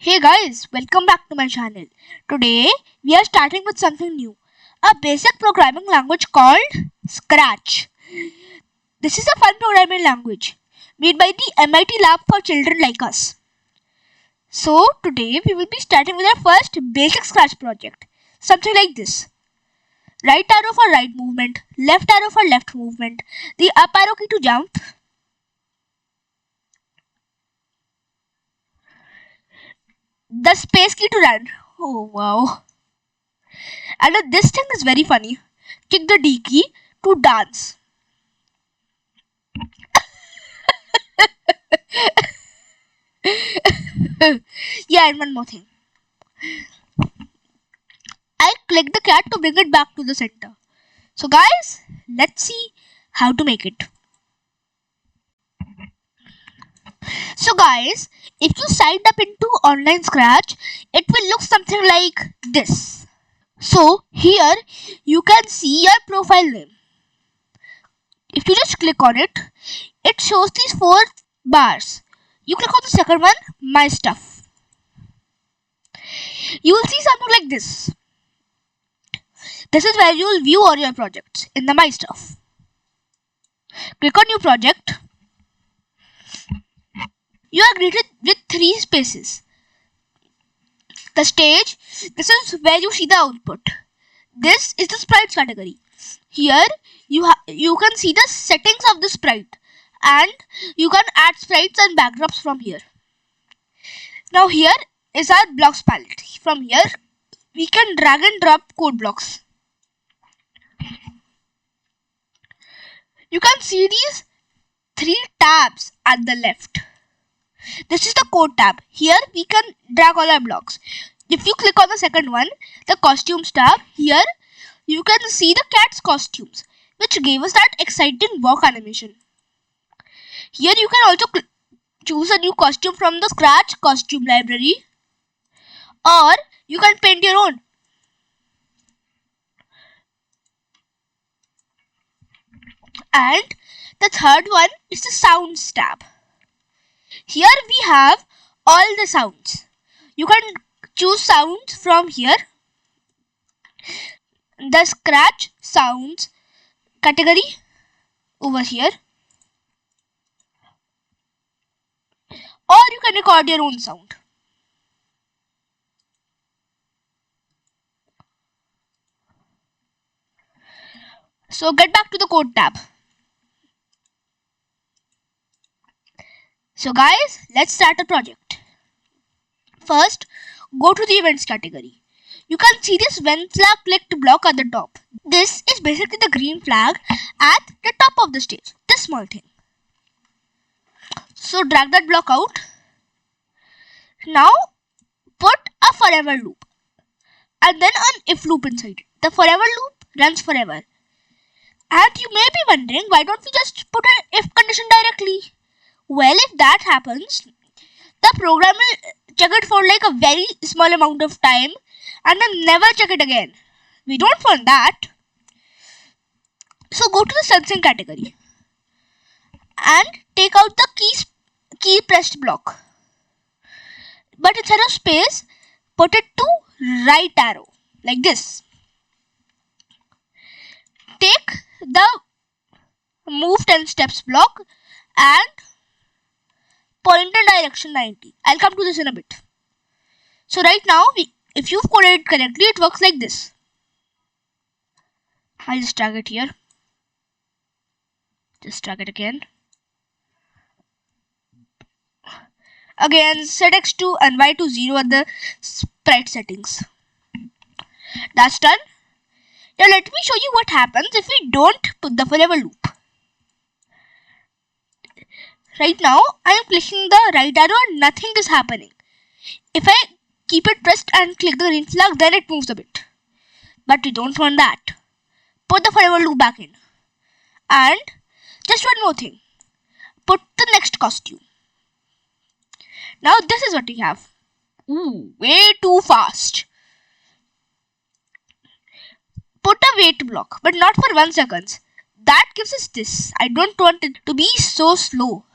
Hey guys, welcome back to my channel. Today we are starting with something new, a basic programming language called Scratch. This is a fun programming language made by the MIT Lab for children like us. So today we will be starting with our first basic Scratch project, something like this. Right arrow for right movement, left arrow for left movement, the up arrow key to jump, the space key to run. Oh wow. And this thing is very funny. Click the D key to dance. Yeah, and one more thing. I click the cat to bring it back to the center. So guys, let's see how to make it. So guys, if you signed up into online Scratch, it will look something like this. So here you can see your profile name. If you just click on it, it shows these 4 bars. You click on the second one, My Stuff. You will see something like this. This is where you will view all your projects in the My Stuff. Click on New Project. You are greeted with 3 spaces. The stage, this is where you see the output. This is the sprites category. Here you can see the settings of the sprite and you can add sprites and backdrops from here. Now here is our blocks palette. From here we can drag and drop code blocks. You can see these 3 tabs at the left. This is the code tab. Here we can drag all our blocks. If you click on the second one, the costumes tab, here you can see the cat's costumes, which gave us that exciting walk animation. Here you can also choose a new costume from the Scratch costume library, or you can paint your own. And the third one is the sounds tab. Here we have all the sounds. You can choose sounds from here. The Scratch sounds category over here. Or you can record your own sound. So get back to the code tab. So guys, let's start a project. First, go to the events category. You can see this when flag clicked block at the top. This is basically the green flag at the top of the stage. This small thing. So drag that block out. Now put a forever loop and then an if loop inside it. The forever loop runs forever. And you may be wondering, why don't we just put an if condition directly? Well, if that happens, the program will check it for like a very small amount of time and then never check it again. We don't want that. So go to the sensing category and take out the key pressed block. But instead of space, put it to right arrow like this. Take the move 10 steps block and point in direction 90. I'll come to this in a bit. So right now, if you've coded it correctly, it works like this. I'll just drag it here. Just drag it again. Again, set x to and y to 0 at the sprite settings. That's done. Now let me show you what happens if we don't put the forever loop. Right now, I am clicking the right arrow and nothing is happening. If I keep it pressed and click the green flag, then it moves a bit. But we don't want that. Put the forever loop back in. And just one more thing. Put the next costume. Now this is what we have. Ooh, way too fast. Put a wait block, but not for 1 second. That gives us this. I don't want it to be so slow.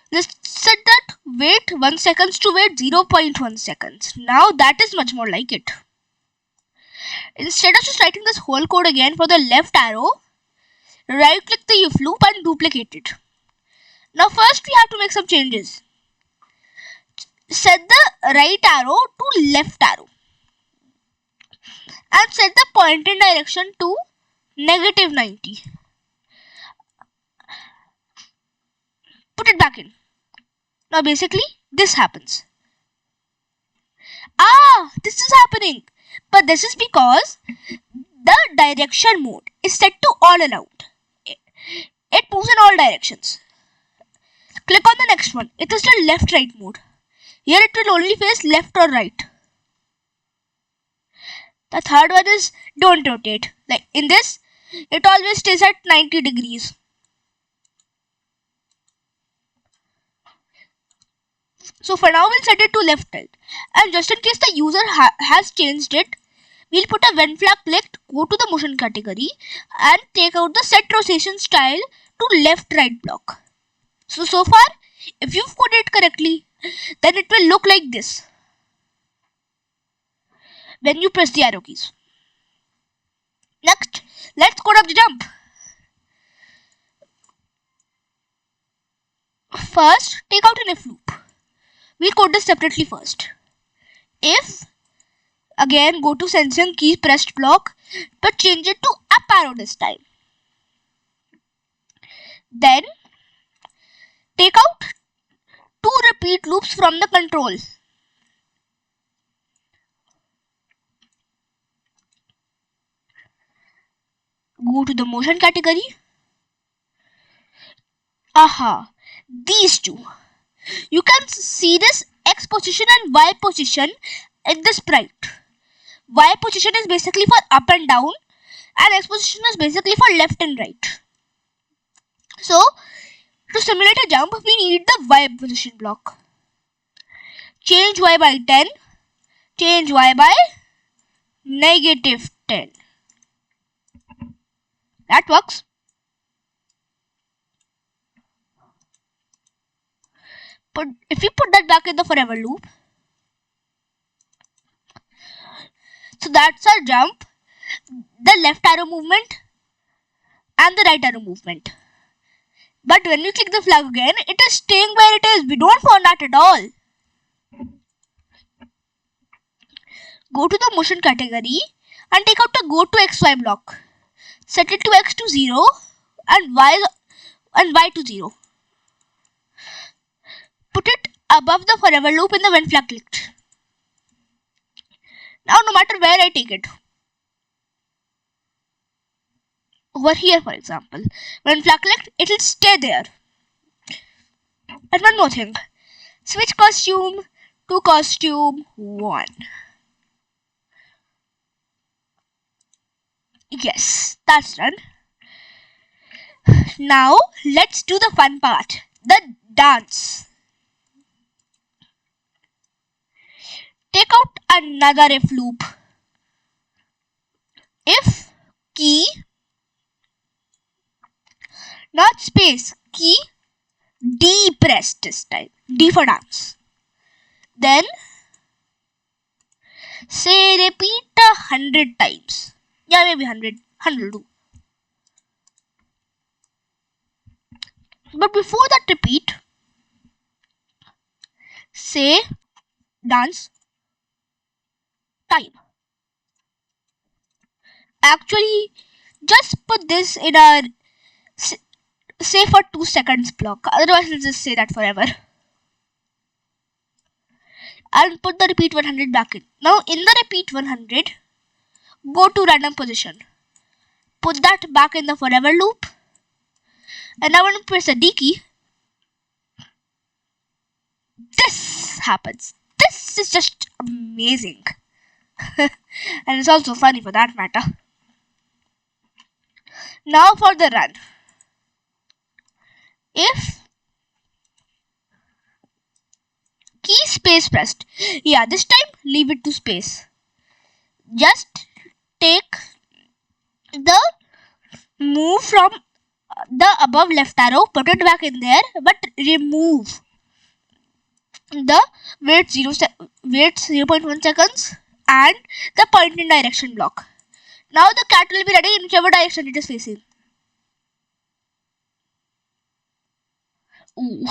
Let's set that wait 1 seconds to wait 0.1 seconds. Now that is much more like it. Instead of just writing this whole code again for the left arrow, right click the if loop and duplicate it. Now first we have to make some changes. Set the right arrow to left arrow and set the pointing direction to -90. Put it back in. Now basically this happens. This is happening. But this is because the direction mode is set to all around. It moves in all directions. Click on the next one. It is the left right mode. Here it will only face left or right. The third one is don't rotate. Like in this, it always stays at 90 degrees. So for now we'll set it to left tilt. And just in case the user has changed it, we'll put a when flag clicked, go to the motion category and take out the set rotation style to left right block. So far, if you've coded it correctly, then it will look like this when you press the arrow keys. Next, let's code up the jump. First, take out an if loop. We'll code this separately first. If, again go to sensing key pressed block, but change it to up arrow this time. Then take out 2 repeat loops from the control. Go to the motion category. These two. You can see this X position and Y position in the sprite. Y position is basically for up and down and X position is basically for left and right. So to simulate a jump, we need the Y position block. Change Y by 10. Change Y by -10. That works. But if we put that back in the forever loop, so that's our jump, the left arrow movement and the right arrow movement. But when we click the flag again, it is staying where it is. We don't want that at all. Go to the motion category and take out the go to XY block. Set it to X to 0 and Y to 0. Put it above the forever loop in the when flag clicked. Now no matter where I take it, over here for example, when flag clicked, it will stay there. And one more thing, switch costume to costume 1. Yes, that's done. Now let's do the fun part, the dance. Take out another if loop. If key, not space, key D pressed this time. D for dance. Then say repeat 100 times. Yeah, maybe 100. 100 will do. But before that repeat, say dance time. Actually, just put this in a say for 2 seconds block. Otherwise, let's just say that forever. And put the repeat 100 back in. Now, in the repeat 100, go to random position. Put that back in the forever loop. And now when you press the D key, this happens. This is just amazing. And it's also funny for that matter. Now for the run. If key space pressed, yeah, this time leave it to space. Just take the move from the above left arrow, put it back in there, but remove the wait 0.1 seconds and the point in direction block. Now the cat will be ready in whichever direction it is facing. Ooh.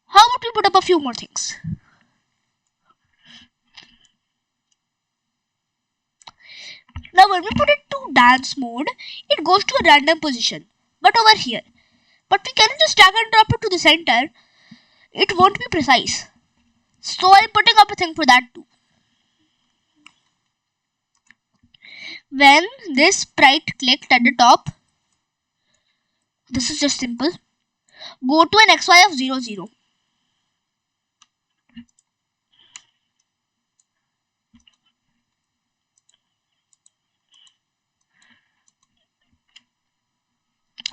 How about we put up a few more things? Now when we put it to dance mode, it goes to a random position. But over here. But we cannot just drag and drop it to the center. It won't be precise. So I'm putting up a thing for that too. When this sprite clicked at the top, this is just simple. Go to an XY of 0, 0.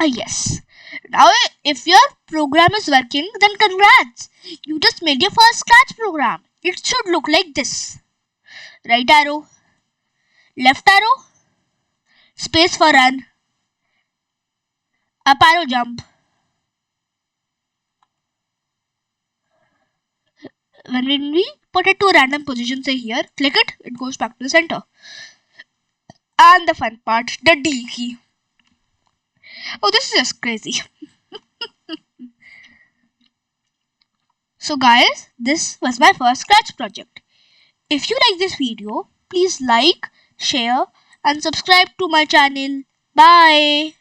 Yes. Now, if your program is working, then congrats. You just made your first Scratch program. It should look like this. Right arrow, left arrow, space for run, up arrow jump. When we put it to a random position, say here, click it, it goes back to the center. And the fun part, the D key. Oh, this is just crazy. So guys, this was my first Scratch project. If you like this video, please like, share and subscribe to my channel. Bye.